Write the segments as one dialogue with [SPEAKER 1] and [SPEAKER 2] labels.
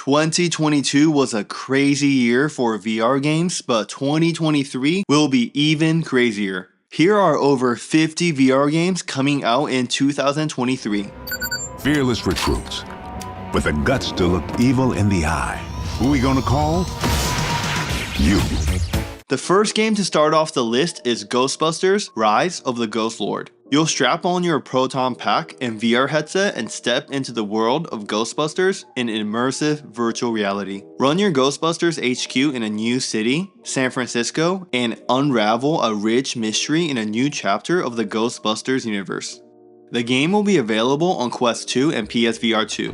[SPEAKER 1] 2022 was a crazy year for VR games, but 2023 will be even crazier. Here are over 50 VR games coming out in 2023.
[SPEAKER 2] Fearless recruits, with the guts to look evil in the eye. Who we gonna call? You.
[SPEAKER 1] The first game to start off the list is Ghostbusters: Rise of the Ghost Lord. You'll strap on your proton pack and VR headset and step into the world of Ghostbusters in immersive virtual reality. Run your Ghostbusters HQ in a new city, San Francisco, and unravel a rich mystery in a new chapter of the Ghostbusters universe. The game will be available on Quest 2 and PSVR 2.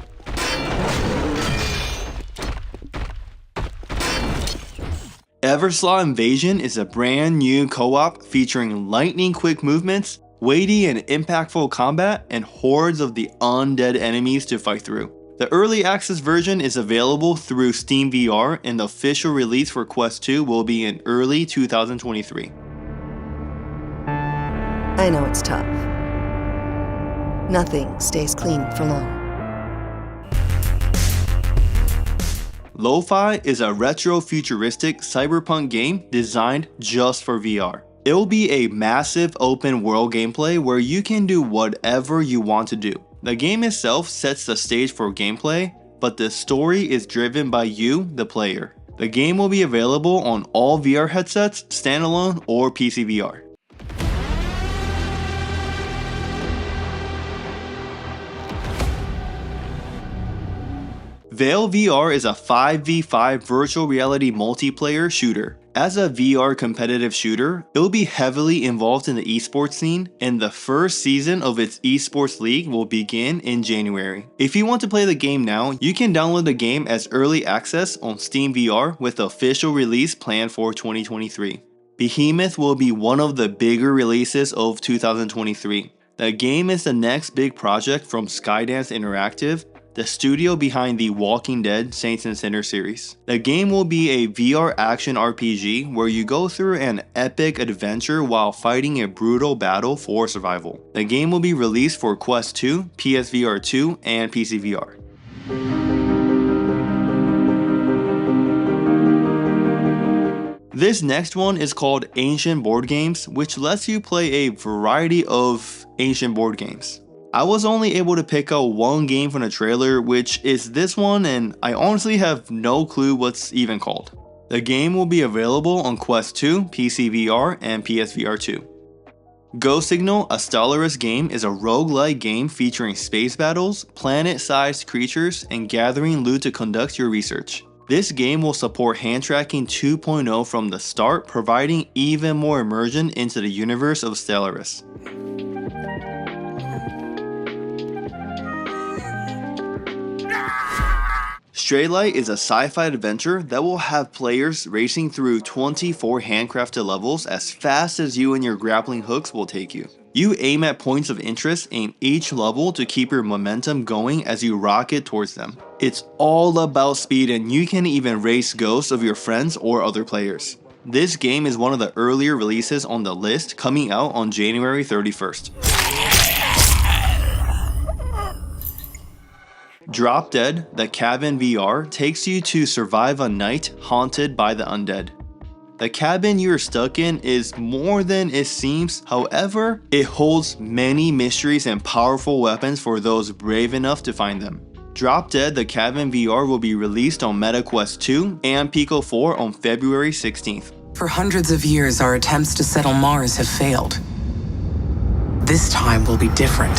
[SPEAKER 1] Everslaw Invasion is a brand new co-op featuring lightning quick movements, weighty and impactful combat, and hordes of the undead enemies to fight through. The early access version is available through Steam VR, and the official release for Quest 2 will be in early 2023.
[SPEAKER 3] I know it's tough. Nothing stays clean for long.
[SPEAKER 1] Lo-Fi is a retro-futuristic cyberpunk game designed just for VR. It will be a massive open world gameplay where you can do whatever you want to do. The game itself sets the stage for gameplay, but the story is driven by you, the player. The game will be available on all VR headsets, standalone or PC VR. Veil VR is a 5v5 virtual reality multiplayer shooter. As a VR competitive shooter, it will be heavily involved in the esports scene, and the first season of its esports league will begin in January. If you want to play the game now, you can download the game as early access on Steam VR with the official release planned for 2023. Behemoth will be one of the bigger releases of 2023. The game is the next big project from Skydance Interactive, the studio behind the Walking Dead Saints and Sinners series. The game will be a VR action RPG where you go through an epic adventure while fighting a brutal battle for survival. The game will be released for Quest 2, PSVR 2, and PC VR. This next one is called Ancient Board Games, which lets you play a variety of ancient board games. I was only able to pick out one game from the trailer, which is this one, and I honestly have no clue what's even called. The game will be available on Quest 2, PC VR, and PSVR 2. Ghost Signal, a Stellaris game, is a roguelike game featuring space battles, planet-sized creatures, and gathering loot to conduct your research. This game will support hand tracking 2.0 from the start, providing even more immersion into the universe of Stellaris. Straylight is a sci-fi adventure that will have players racing through 24 handcrafted levels as fast as you and your grappling hooks will take you. You aim at points of interest in each level to keep your momentum going as you rocket towards them. It's all about speed, and you can even race ghosts of your friends or other players. This game is one of the earlier releases on the list, coming out on January 31st. Drop Dead, the Cabin VR, takes you to survive a night haunted by the undead. The cabin you're stuck in is more than it seems, however, it holds many mysteries and powerful weapons for those brave enough to find them. Drop Dead, the Cabin VR will be released on MetaQuest 2 and Pico 4 on February 16th.
[SPEAKER 4] For hundreds of years, our attempts to settle Mars have failed. This time will be different.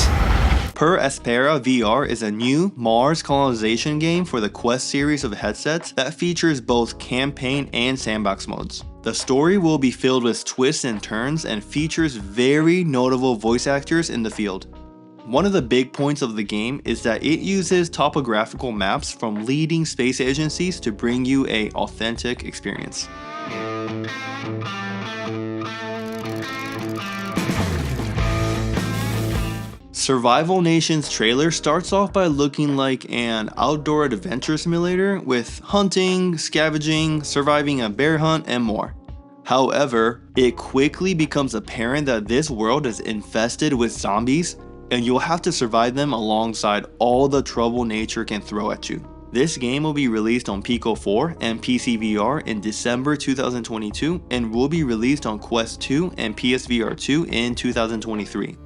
[SPEAKER 1] Per Aspera VR is a new Mars colonization game for the Quest series of headsets that features both campaign and sandbox modes. The story will be filled with twists and turns and features very notable voice actors in the field. One of the big points of the game is that it uses topographical maps from leading space agencies to bring you an authentic experience. Survival Nation's trailer starts off by looking like an outdoor adventure simulator with hunting, scavenging, surviving a bear hunt, and more. However, it quickly becomes apparent that this world is infested with zombies, and you'll have to survive them alongside all the trouble nature can throw at you. This game will be released on Pico 4 and PC VR in December 2022 and will be released on Quest 2 and PSVR 2 in 2023.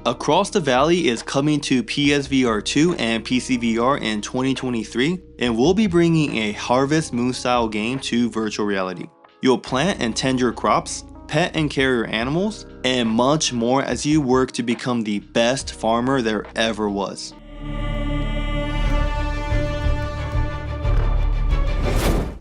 [SPEAKER 1] Across the Valley is coming to PSVR 2 and PC VR in 2023 and will be bringing a Harvest Moon style game to virtual reality. You'll plant and tend your crops, pet and care your animals, and much more as you work to become the best farmer there ever was.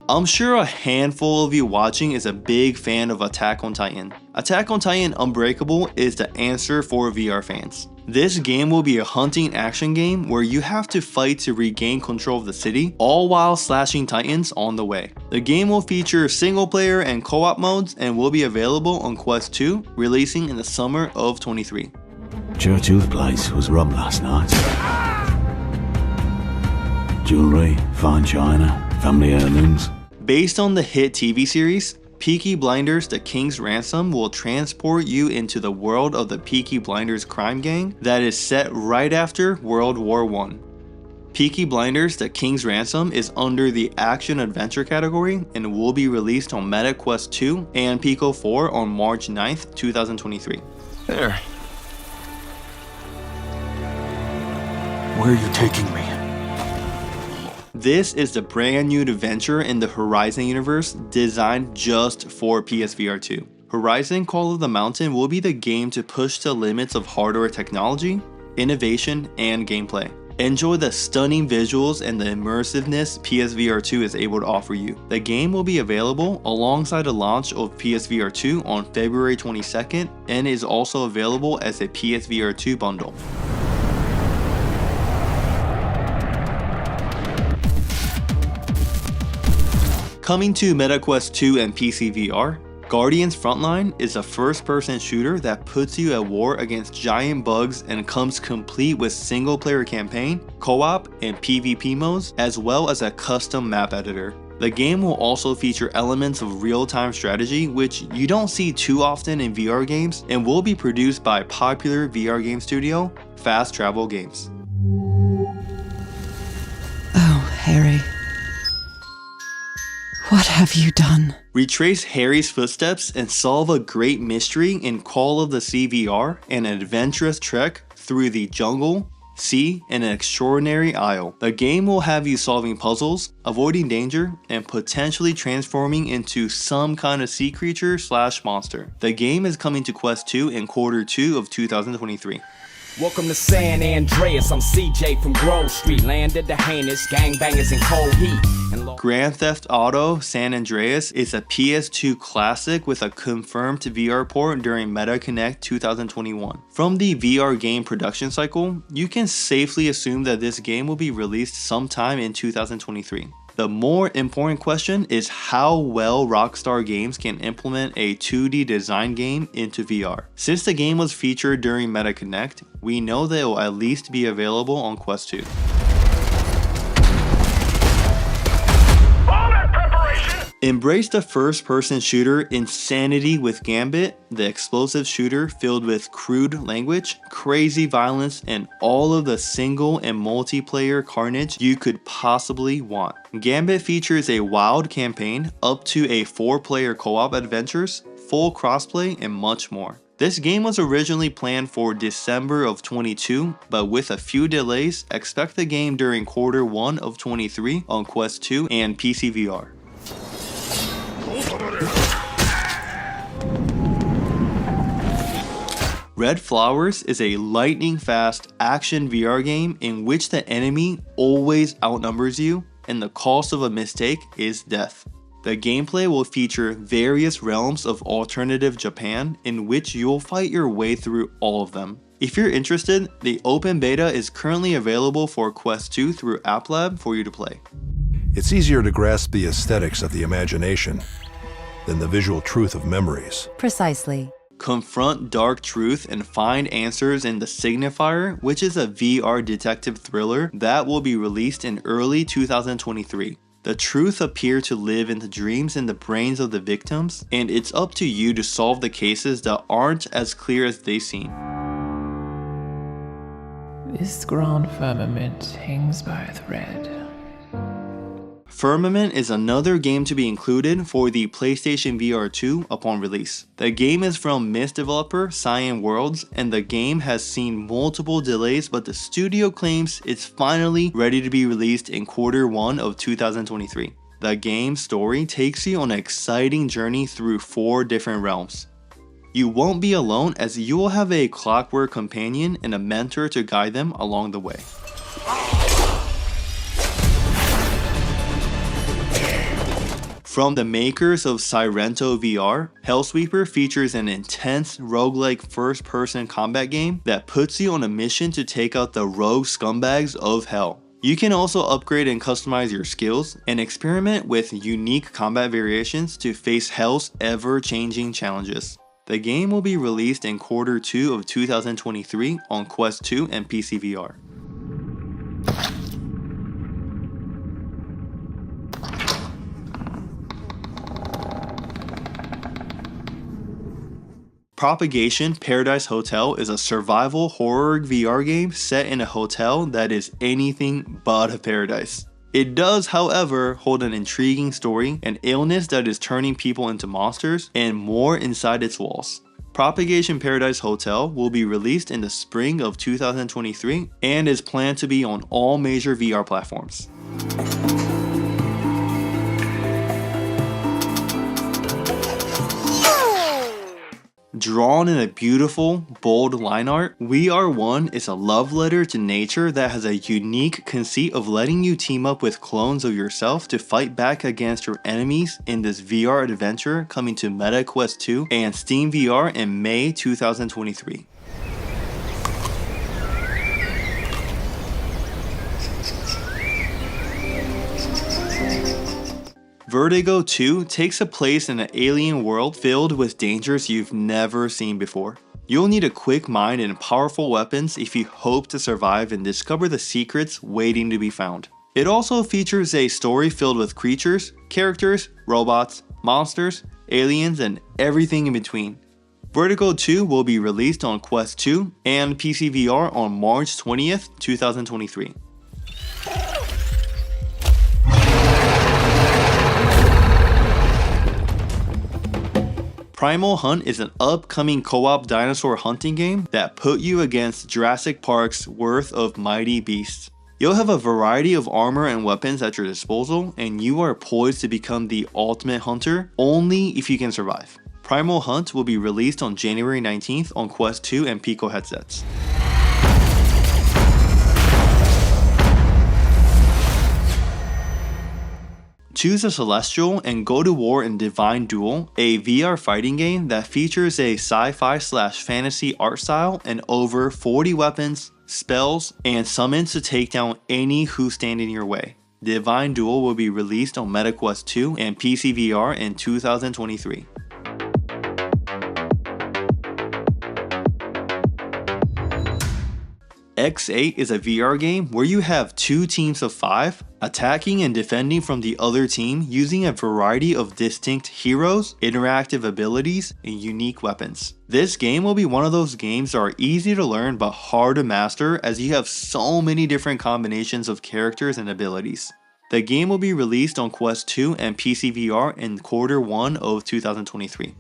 [SPEAKER 1] I'm sure a handful of you watching is a big fan of Attack on Titan. Attack on Titan Unbreakable is the answer for VR fans. This game will be a hunting action game where you have to fight to regain control of the city, all while slashing titans on the way. The game will feature single player and co-op modes and will be available on Quest 2, releasing in the summer of 23.
[SPEAKER 5] Churchill's place was robbed last night. Jewellery, fine china, family heirlooms.
[SPEAKER 1] Based on the hit TV series, Peaky Blinders: The King's Ransom will transport you into the world of the Peaky Blinders crime gang that is set right after World War I. Peaky Blinders: The King's Ransom is under the action-adventure category and will be released on Meta Quest 2 and Pico 4 on March 9th, 2023.
[SPEAKER 6] There. Where are you taking me?
[SPEAKER 1] This is the brand new adventure in the Horizon universe designed just for PSVR 2. Horizon Call of the Mountain will be the game to push the limits of hardware technology, innovation, and gameplay. Enjoy the stunning visuals and the immersiveness PSVR 2 is able to offer you. The game will be available alongside the launch of PSVR 2 on February 22nd and is also available as a PSVR 2 bundle. Coming to MetaQuest 2 and PC VR, Guardians Frontline is a first-person shooter that puts you at war against giant bugs and comes complete with single-player campaign, co-op, and PvP modes, as well as a custom map editor. The game will also feature elements of real-time strategy, which you don't see too often in VR games, and will be produced by popular VR game studio, Fast Travel Games.
[SPEAKER 3] Oh, Harry. What have you done?
[SPEAKER 1] Retrace Harry's footsteps and solve a great mystery in Call of the Sea VR, an adventurous trek through the jungle, sea, and an extraordinary isle. The game will have you solving puzzles, avoiding danger, and potentially transforming into some kind of sea creature / monster. The game is coming to Quest 2 in Q2 of 2023.
[SPEAKER 7] Welcome to San Andreas, I'm CJ from Grove Street, land of the heinous gangbangers in cold heat.
[SPEAKER 1] Grand Theft Auto San Andreas is a PS2 classic with a confirmed VR port during MetaConnect 2021. From the VR game production cycle, you can safely assume that this game will be released sometime in 2023. The more important question is how well Rockstar Games can implement a 2D design game into VR. Since the game was featured during MetaConnect, we know that it will at least be available on Quest 2. Embrace the first-person shooter insanity with Gambit, the explosive shooter filled with crude language, crazy violence, and all of the single and multiplayer carnage you could possibly want. Gambit features a wild campaign, up to a 4-player co-op adventures, full crossplay, and much more. This game was originally planned for December of 22, but with a few delays, expect the game during Q1 of 23 on Quest 2 and PC VR. Red Flowers is a lightning-fast action VR game in which the enemy always outnumbers you and the cost of a mistake is death. The gameplay will feature various realms of alternative Japan in which you'll fight your way through all of them. If you're interested, the open beta is currently available for Quest 2 through App Lab for you to play.
[SPEAKER 8] It's easier to grasp the aesthetics of the imagination than the visual truth of memories.
[SPEAKER 3] Precisely.
[SPEAKER 1] Confront dark truth and find answers in The Signifier, which is a VR detective thriller that will be released in early 2023. The truth appear to live in the dreams and the brains of the victims, and it's up to you to solve the cases that aren't as clear as they seem.
[SPEAKER 9] This grand firmament hangs by a thread.
[SPEAKER 1] Firmament is another game to be included for the PlayStation VR 2 upon release. The game is from Myst developer Cyan Worlds, and the game has seen multiple delays, but the studio claims it's finally ready to be released in Q1 of 2023. The game's story takes you on an exciting journey through 4 different realms. You won't be alone, as you will have a clockwork companion and a mentor to guide them along the way. From the makers of Sirento VR, Hellsweeper features an intense roguelike first-person combat game that puts you on a mission to take out the rogue scumbags of hell. You can also upgrade and customize your skills and experiment with unique combat variations to face hell's ever-changing challenges. The game will be released in Q2 of 2023 on Quest 2 and PC VR. Propagation Paradise Hotel is a survival horror VR game set in a hotel that is anything but a paradise. It does, however, hold an intriguing story, an illness that is turning people into monsters, and more inside its walls. Propagation Paradise Hotel will be released in the spring of 2023 and is planned to be on all major VR platforms. Drawn in a beautiful, bold line art, We Are One is a love letter to nature that has a unique conceit of letting you team up with clones of yourself to fight back against your enemies in this VR adventure coming to Meta Quest 2 and Steam VR in May 2023. Vertigo 2 takes a place in an alien world filled with dangers you've never seen before. You'll need a quick mind and powerful weapons if you hope to survive and discover the secrets waiting to be found. It also features a story filled with creatures, characters, robots, monsters, aliens, and everything in between. Vertigo 2 will be released on Quest 2 and PC VR on March 20th, 2023. Primal Hunt is an upcoming co-op dinosaur hunting game that put you against Jurassic Park's worth of mighty beasts. You'll have a variety of armor and weapons at your disposal, and you are poised to become the ultimate hunter only if you can survive. Primal Hunt will be released on January 19th on Quest 2 and Pico headsets. Choose a Celestial and go to war in Divine Duel, a VR fighting game that features a sci-fi/fantasy art style and over 40 weapons, spells, and summons to take down any who stand in your way. Divine Duel will be released on MetaQuest 2 and PC VR in 2023. X8 is a VR game where you have 2 teams of 5 attacking and defending from the other team using a variety of distinct heroes, interactive abilities, and unique weapons. This game will be one of those games that are easy to learn but hard to master, as you have so many different combinations of characters and abilities. The game will be released on Quest 2 and PC VR in Q1 of 2023.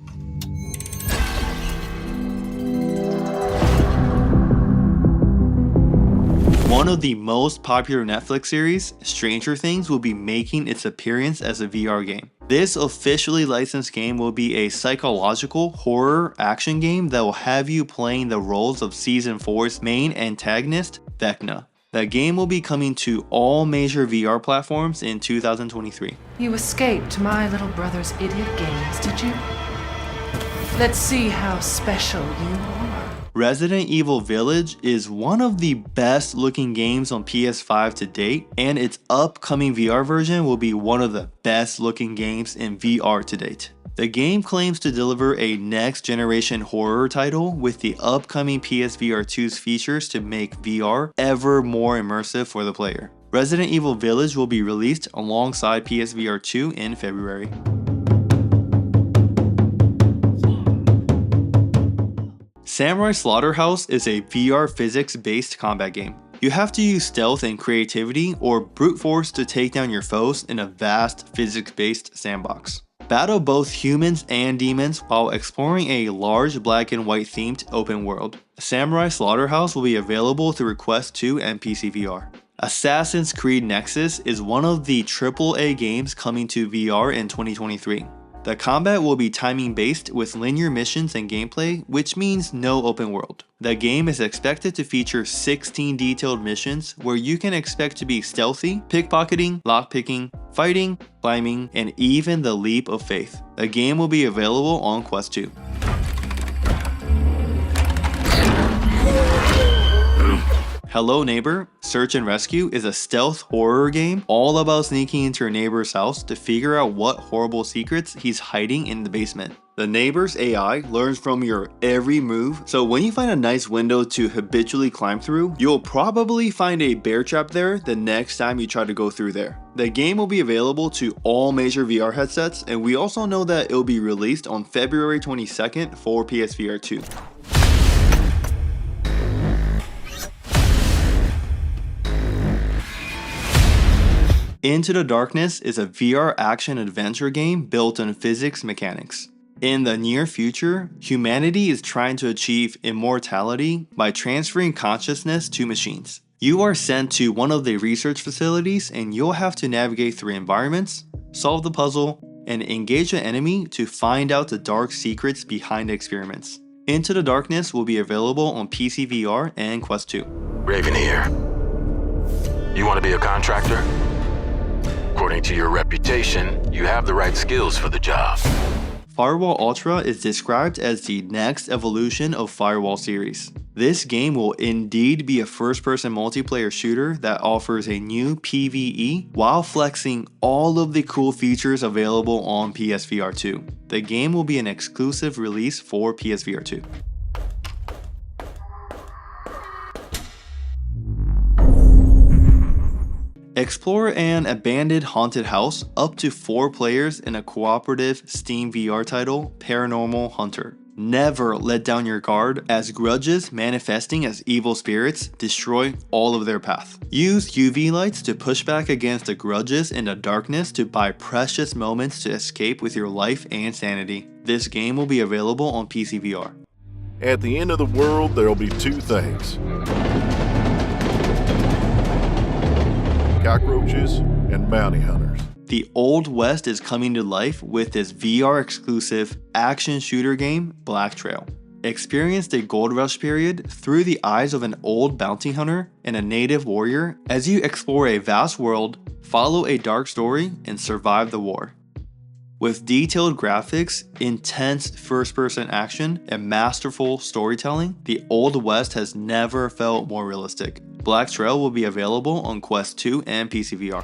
[SPEAKER 1] One of the most popular Netflix series, Stranger Things, will be making its appearance as a VR game. This officially licensed game will be a psychological horror action game that will have you playing the roles of Season 4's main antagonist, Vecna. The game will be coming to all major VR platforms in 2023.
[SPEAKER 10] You escaped my little brother's idiot games, did you? Let's see how special you are.
[SPEAKER 1] Resident Evil Village is one of the best looking games on PS5 to date, and its upcoming VR version will be one of the best looking games in VR to date. The game claims to deliver a next generation horror title with the upcoming PSVR 2's features to make VR ever more immersive for the player. Resident Evil Village will be released alongside PSVR 2 in Samurai Slaughterhouse is a VR physics-based combat game. You have to use stealth and creativity or brute force to take down your foes in a vast physics-based sandbox. Battle both humans and demons while exploring a large black and white themed open world. Samurai Slaughterhouse will be available through Quest 2 and PC VR. Assassin's Creed Nexus is one of the AAA games coming to VR in 2023. The combat will be timing based with linear missions and gameplay, which means no open world. The game is expected to feature 16 detailed missions where you can expect to be stealthy, pickpocketing, lockpicking, fighting, climbing, and even the leap of faith. The game will be available on Quest 2. Hello Neighbor Search and Rescue is a stealth horror game all about sneaking into your neighbor's house to figure out what horrible secrets he's hiding in the basement. The neighbor's AI learns from your every move, so when you find a nice window to habitually climb through, you'll probably find a bear trap there the next time you try to go through there. The game will be available to all major VR headsets, and we also know that it will be released on February 22nd for PSVR 2. Into the Darkness is a VR action-adventure game built on physics mechanics. In the near future, humanity is trying to achieve immortality by transferring consciousness to machines. You are sent to one of the research facilities and you'll have to navigate through environments, solve the puzzle, and engage an enemy to find out the dark secrets behind the experiments. Into the Darkness will be available on PC VR and Quest 2.
[SPEAKER 11] Raven here. You want to be a contractor? According to your reputation, you have the right skills for the job.
[SPEAKER 1] Firewall Ultra is described as the next evolution of Firewall series. This game will indeed be a first-person multiplayer shooter that offers a new PvE while flexing all of the cool features available on PSVR 2. The game will be an exclusive release for PSVR 2. Explore an abandoned haunted house up to 4 players in a cooperative Steam VR title, Paranormal Hunter. Never let down your guard as grudges manifesting as evil spirits destroy all of their path. Use UV lights to push back against the grudges in the darkness to buy precious moments to escape with your life and sanity. This game will be available on PC VR.
[SPEAKER 12] At the end of the world, there'll be 2 things. Cockroaches and bounty hunters.
[SPEAKER 1] The Old West is coming to life with this VR exclusive action shooter game, Black Trail. Experience the gold rush period through the eyes of an old bounty hunter and a native warrior as you explore a vast world, follow a dark story, and survive the war. With detailed graphics, intense first-person action, and masterful storytelling, the Old West has never felt more realistic. Black Trail will be available on Quest 2 and PC VR.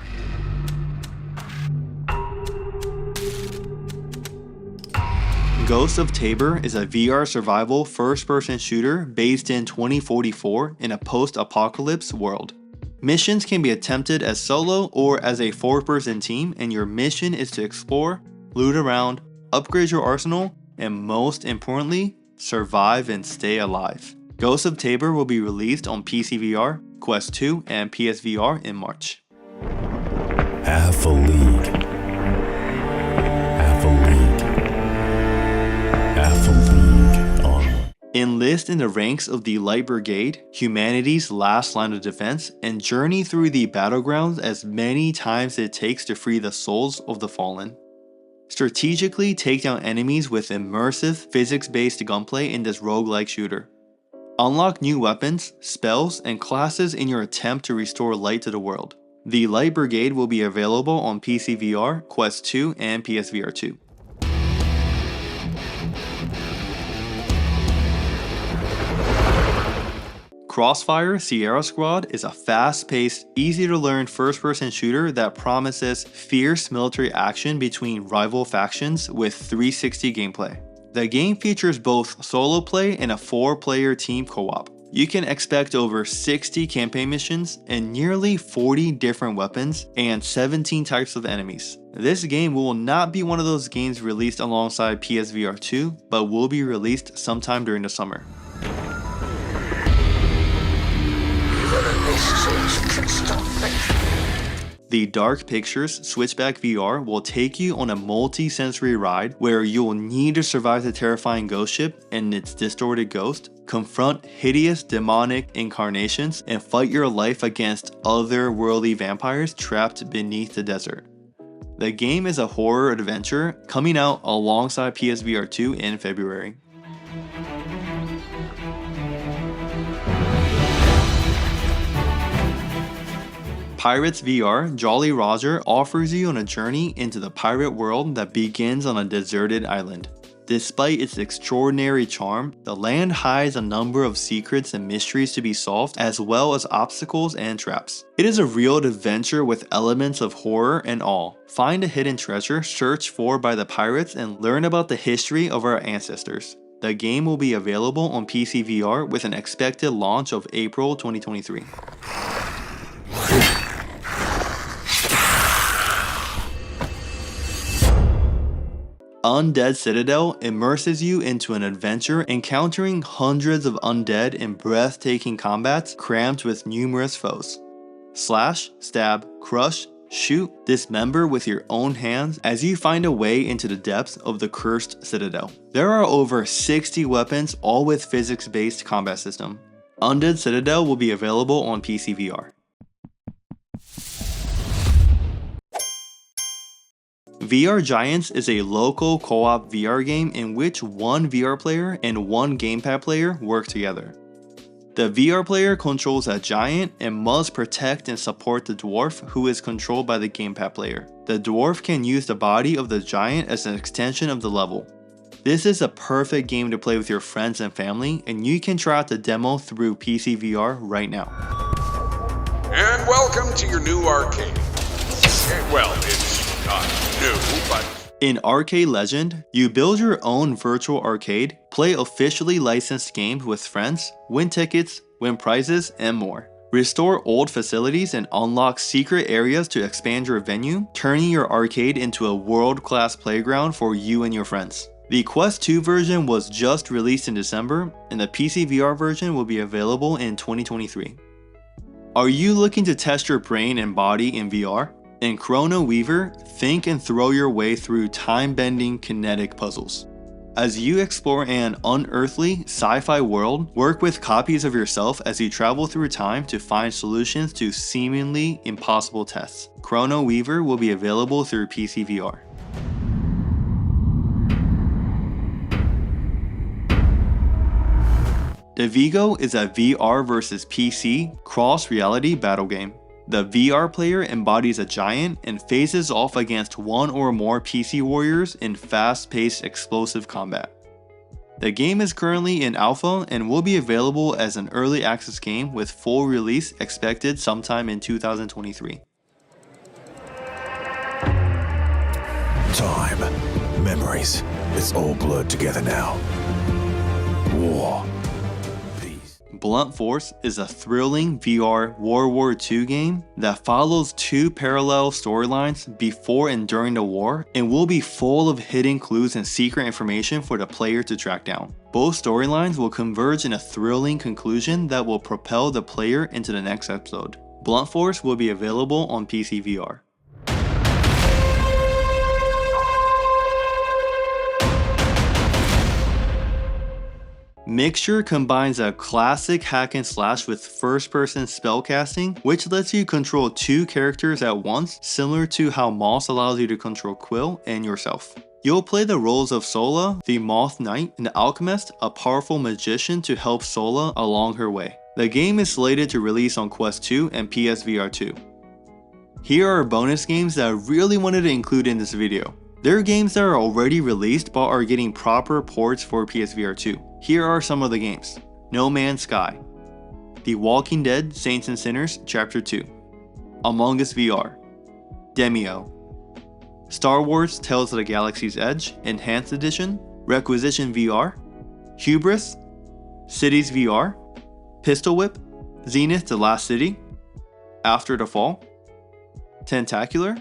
[SPEAKER 1] Ghost of Tabor is a VR survival first-person shooter based in 2044 in a post-apocalypse world. Missions can be attempted as solo or as a 4-person team, and your mission is to explore, loot around, upgrade your arsenal, and most importantly, survive and stay alive. Ghost of Tabor will be released on PC VR, Quest 2, and PSVR in March.
[SPEAKER 5] Half a league. Half a league. Half a league on.
[SPEAKER 1] Enlist in the ranks of the Light Brigade, humanity's last line of defense, and journey through the battlegrounds as many times it takes to free the souls of the fallen. Strategically take down enemies with immersive, physics-based gunplay in this roguelike shooter. Unlock new weapons, spells, and classes in your attempt to restore light to the world. The Light Brigade will be available on PC VR, Quest 2, and PSVR 2. Crossfire Sierra Squad is a fast-paced, easy-to-learn first-person shooter that promises fierce military action between rival factions with 360 gameplay. The game features both solo play and a 4-player team co-op. You can expect over 60 campaign missions and nearly 40 different weapons and 17 types of enemies. This game will not be one of those games released alongside PSVR 2, but will be released sometime during the summer. The Dark Pictures Switchback VR will take you on a multi-sensory ride where you'll need to survive the terrifying ghost ship and its distorted ghost, confront hideous demonic incarnations, and fight your life against otherworldly vampires trapped beneath the desert. The game is a horror adventure coming out alongside PSVR 2 in February. Pirates VR Jolly Roger offers you on a journey into the pirate world that begins on a deserted island. Despite its extraordinary charm, the land hides a number of secrets and mysteries to be solved, as well as obstacles and traps. It is a real adventure with elements of horror and awe. Find a hidden treasure searched for by the pirates and learn about the history of our ancestors. The game will be available on PC VR with an expected launch of April 2023. Undead Citadel immerses you into an adventure encountering hundreds of undead in breathtaking combats crammed with numerous foes. Slash, stab, crush, shoot, dismember with your own hands as you find a way into the depths of the cursed citadel. There are over 60 weapons, all with physics-based combat system. Undead Citadel will be available on PC VR. VR Giants is a local co-op VR game in which one VR player and one gamepad player work together. The VR player controls a giant and must protect and support the dwarf, who is controlled by the gamepad player. The dwarf can use the body of the giant as an extension of the level. This is a perfect game to play with your friends and family, and you can try out the demo through PC VR right now.
[SPEAKER 13] And welcome to your new arcade. Well, it's not new, but...
[SPEAKER 1] In Arcade Legend, you build your own virtual arcade, play officially licensed games with friends, win tickets, win prizes, and more. Restore old facilities and unlock secret areas to expand your venue, turning your arcade into a world-class playground for you and your friends. The Quest 2 version was just released in December, and the PC VR version will be available in 2023. Are you looking to test your brain and body in VR? In Chrono Weaver, think and throw your way through time-bending kinetic puzzles. As you explore an unearthly sci-fi world, work with copies of yourself as you travel through time to find solutions to seemingly impossible tests. Chrono Weaver will be available through PC VR. The Vigo is a VR versus PC cross-reality battle game. The VR player embodies a giant and faces off against one or more PC warriors in fast-paced explosive combat. The game is currently in alpha and will be available as an early access game with full release expected sometime in 2023.
[SPEAKER 5] Time. Memories. It's all blurred together now. War.
[SPEAKER 1] Blunt Force is a thrilling VR World War II game that follows two parallel storylines before and during the war and will be full of hidden clues and secret information for the player to track down. Both storylines will converge in a thrilling conclusion that will propel the player into the next episode. Blunt Force will be available on PC VR. Mixture combines a classic hack and slash with first-person spellcasting, which lets you control two characters at once, similar to how Moss allows you to control Quill and yourself. You'll play the roles of Sola, the Moth Knight, and the Alchemist, a powerful magician to help Sola along her way. The game is slated to release on Quest 2 and PSVR 2. Here are bonus games that I really wanted to include in this video. There are games that are already released but are getting proper ports for PSVR 2. Here are some of the games. No Man's Sky, The Walking Dead Saints and Sinners Chapter 2, Among Us VR, Demeo, Star Wars Tales of the Galaxy's Edge Enhanced Edition, Requisition VR, Hubris, Cities VR, Pistol Whip, Zenith The Last City, After the Fall, Tentacular,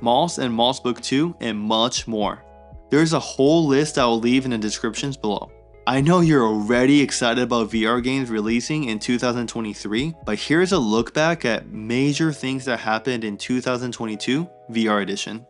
[SPEAKER 1] Moss and Moss Book 2, and much more. There's a whole list I will leave in the descriptions below. I know you're already excited about VR games releasing in 2023, but here's a look back at major things that happened in 2022 VR edition.